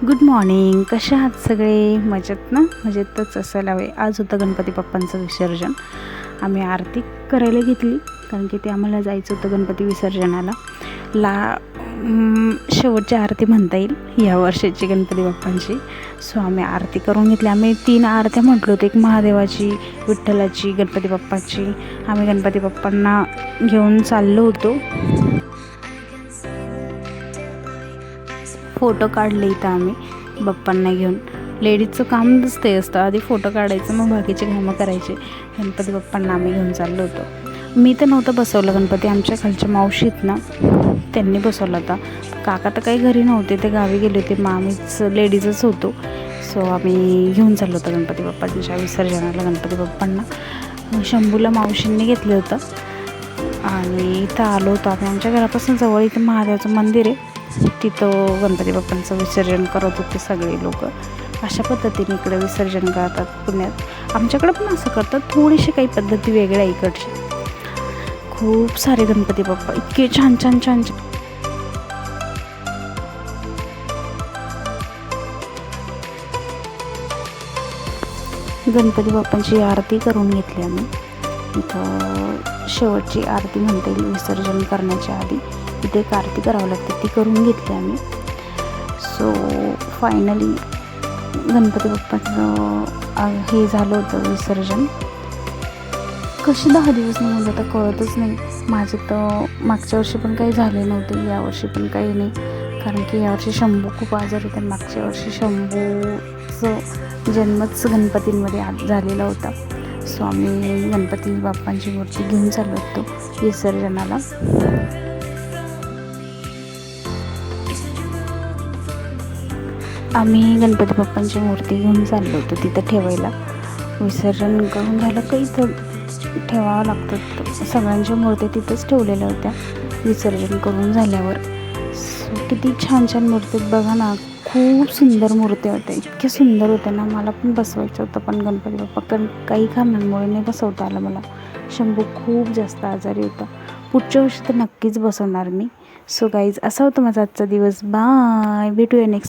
Good morning. कसे आहात सगळे? मजेत ना? मजेतच असायला हवे. आज होतं गणपती बाप्पांचं विसर्जन. आम्ही आरती करायला घेतली कारण की ते आम्हाला जायचं होतं गणपती विसर्जनाला. शेवटची आरती म्हणता येईल या वर्षाची गणपती बाप्पांची. सो आम्ही आरती करून घेतली. आम्ही 3 आरत्या म्हटलो होतो, एक महादेवाची, विठ्ठलाची, गणपती बाप्पाची. आम्ही गणपती बाप्पांना घेऊन चाललो होतो. फोटो काढले इथं आम्ही बाप्पांना घेऊन. लेडीजचं कामच ते असतं, आधी फोटो काढायचं मग बाकीचे कामं करायचे. गणपती बाप्पांना आम्ही घेऊन चाललो होतो. मी तर नव्हतं बसवलं गणपती, आमच्या खालच्या मावशीत ना त्यांनी बसवला होता. काका तर काही घरी नव्हते, ते गावी गेले होते. मग आम्हीच लेडीजच होतो. सो आम्ही घेऊन चाललो होतो गणपती बाप्पांच्या विसर्जनाला गणपती बाप्पांना. शंभूला मावशींनी घेतलं होतं आणि इथं आलो होतो आम्ही. आमच्या घरापासून जवळ इथं महादेवाचं मंदिर आहे, तिथं गणपती बाप्पांचं विसर्जन करत होते सगळे लोक. अशा पद्धतीने इकडे विसर्जन करतात पुण्यात. आमच्याकडे पण असं करतात, थोडीशी काही पद्धती वेगळ्या इकडच्या. खूप सारे गणपती बाप्पा, इतके छान छान छान छान. गणपती बाप्पांची आरती करून घेतली आम्ही. इथं शेवटची आरती म्हणता येईल विसर्जन करण्याच्या आधी. इथे एक आरती करावं लागते, ती करून घेतली आम्ही. सो फायनली गणपती बाप्पाचं हे झालं होतं विसर्जन. कसे 10 दिवस निघून जातं कळतच नाही. माझे तर मागच्या वर्षी पण काही झाले नव्हते, यावर्षी पण काही नाही. कारण की यावर्षी शंभू खूप आजार होते. मागच्या वर्षी शंभूचं जन्मच गणपतींमध्ये झालेला होता. सो आम्ही गणपती बाप्पांची मूर्ती घेऊन चाललो होतो विसर्जनाला. आम्ही गणपती बाप्पांची मूर्ती घेऊन चाललो होतो तिथं ठेवायला. विसर्जन करून झालं का इथं ठेवावं लागतं. सगळ्यांच्या मूर्त्या तिथंच ठेवलेल्या होत्या विसर्जन करून झाल्यावर. किती छान छान मूर्ती बघा ना, खूप सुंदर मूर्त्या होत्या. इतक्या सुंदर होत्या ना, मला पण बसवायचं होतं पण गणपती बाप्पा कारण काही कारणांमुळे नाही बसवता आलं मला. शंभू खूप जास्त आजारी होता. पुढच्या वर्षी तर नक्कीच बसवणार मी. सो गाईज, असा होता माझा आजचा दिवस. बाय, भेटूया नेक्स्ट.